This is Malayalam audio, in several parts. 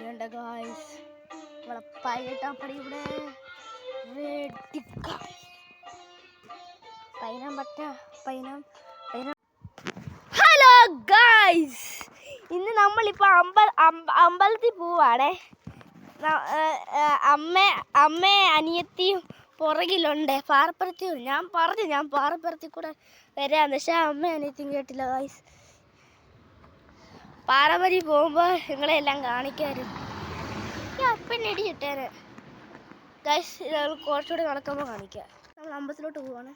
വേണ്ട ഗായ്സ്, നമ്മളെ പൈനട്ടാപ്പടി ഇവിടെ ഹലോ ഗായ്സ്, ഇന്ന് നമ്മളിപ്പോൾ അമ്പലത്തിൽ പോവാണേ. അമ്മ അനിയത്തിയും പുറകിലുണ്ട്. പാറപ്പുറത്തി ഞാൻ പാറപ്പുറത്തിൽ കൂടെ വരാന്ന്, പക്ഷെ അമ്മ അനിയത്തിയും കേട്ടില്ല ഗായ്സ്. പാറപ്പുറത്തിൽ പോകുമ്പോൾ നിങ്ങളെല്ലാം കാണിക്കാമായിരുന്നു. പിന്നെ ഇടിച്ചിട്ടേനെ ഗൈസ്. കുറച്ചുകൂടെ നടക്കുമ്പോൾ കാണിക്കാം. നമ്മൾ അമ്പലത്തിലോട്ട് പോവാണ്.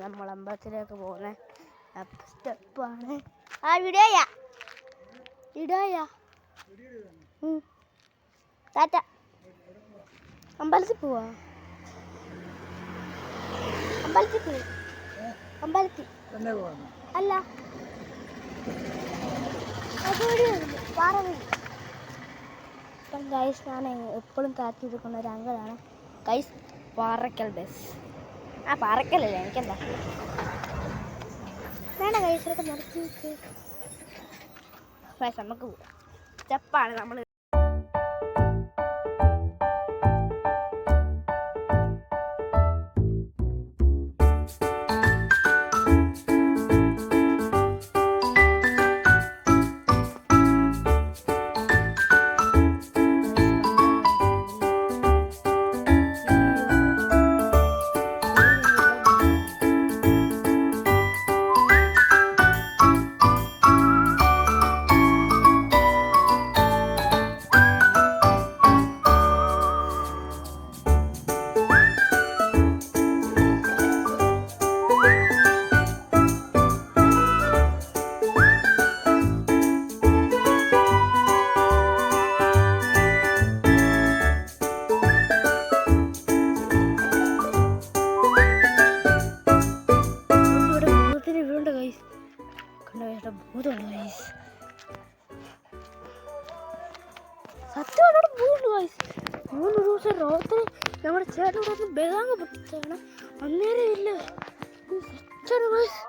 നമ്മൾ അമ്പലത്തിലേക്ക് പോകുന്ന സ്റ്റെപ്പാണ്. ആ വീഡിയോയാ ടാറ്റ. അമ്പലത്തിൽ പോവാ. അമ്പലത്തിൽ അല്ല, ഇപ്പം ഗൈസ് ഞാൻ എപ്പോഴും കാത്തിരിക്കുന്ന ഒരു അങ്കിളാണ് ഗൈസ്. പാറക്കൽ ബസ്. പാറക്കലല്ലേ, എനിക്കെന്താ വേണ്ട ഗൈസ്. ഇതൊക്കെ നിർത്തി ഗൈസ്, നമുക്ക് പോവാം. സ്റ്റെപ്പാണ് നമ്മൾ. സത്യമായിട്ട് പോകുന്നു ഗൈസ്. 3 ദിവസം രാത്രി ഞങ്ങളുടെ ചേട്ടനോട് ഒന്ന് ബേഗാങ് പൊട്ടിച്ചാണ്. അന്നേരം ഇല്ല സത്യാണ് ഗൈസ്.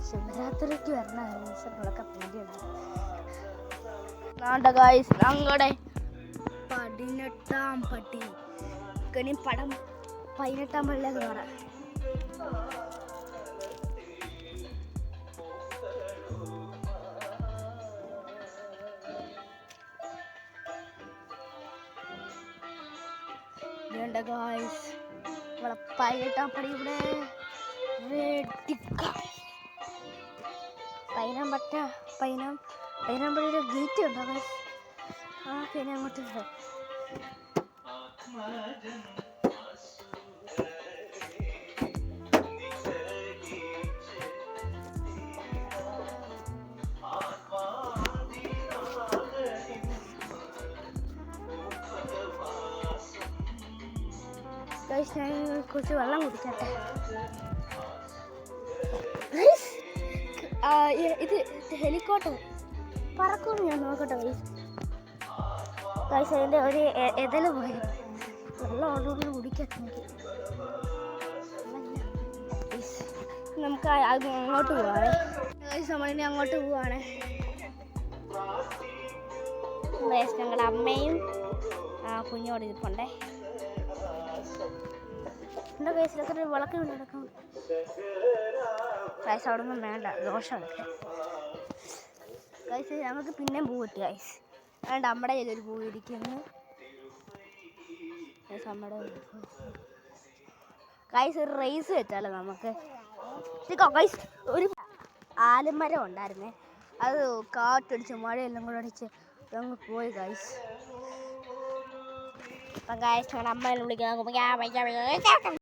ശിവരാത്രിക്ക് വരണ ദിവസങ്ങളൊക്കെ പേടിയുണ്ട്. ഞങ്ങളുടെ 18ാം പടി പടം 18ാം പള്ളിയിലേക്ക് മാറാം. വേണ്ട ഗായ്സ്, നമ്മളെ 18ാം പടി ഇവിടെ പൈനാമ്പള്ളിയുടെ ഗേറ്റ് ഉണ്ടോ ഗൈസ്? പിന്നെ അങ്ങോട്ട് ഗൈസ്, ഞാൻ കുറച്ച് വെള്ളം കുടിക്കട്ടെ. ഇത് ഹെലികോപ്റ്റർ പറക്കുമെന്ന് ഞാൻ നോക്കട്ടെ ഗൈസ്. അതിൻ്റെ ഒരു എതല് പോയി. വെള്ളം ഓർഡർ കുടിക്കട്ടെ. നമുക്ക് അങ്ങോട്ട് പോവാണേ ഗൈസ്. നമ്മളിനി അങ്ങോട്ട് പോവാണേ. ഞങ്ങളുടെ അമ്മയും കുഞ്ഞോട് ഇരിപ്പുണ്ടേ. എന്താ ഗൈസിലൊക്കെ ഒരു വിളക്ക് കൊണ്ട് നടക്കും ഗൈസ്. അവിടെ ഒന്നും വേണ്ട, ദോഷമൊക്കെ ഗൈസ്. ഞങ്ങൾക്ക് പിന്നെയും പൂ കിട്ടി ഗൈസ്. അതുകൊണ്ട് നമ്മുടെ കയ്യിലൊരു പൂ ഇരിക്കുന്നു ഗൈസ്. നമ്മുടെ ഗൈസ് ഒരു റേസ് വെച്ചാലോ നമുക്ക് ഗൈസ്. ഒരു ആലുമരം ഉണ്ടായിരുന്നേ, അത് കാറ്റടിച്ച് മഴയെല്ലാം കൂടെ അടിച്ച് ഞങ്ങൾ പോയി ഗൈസ്. അപ്പം ഗായ്സ് ഞങ്ങളുടെ അമ്മേനെ വിളിക്കാൻ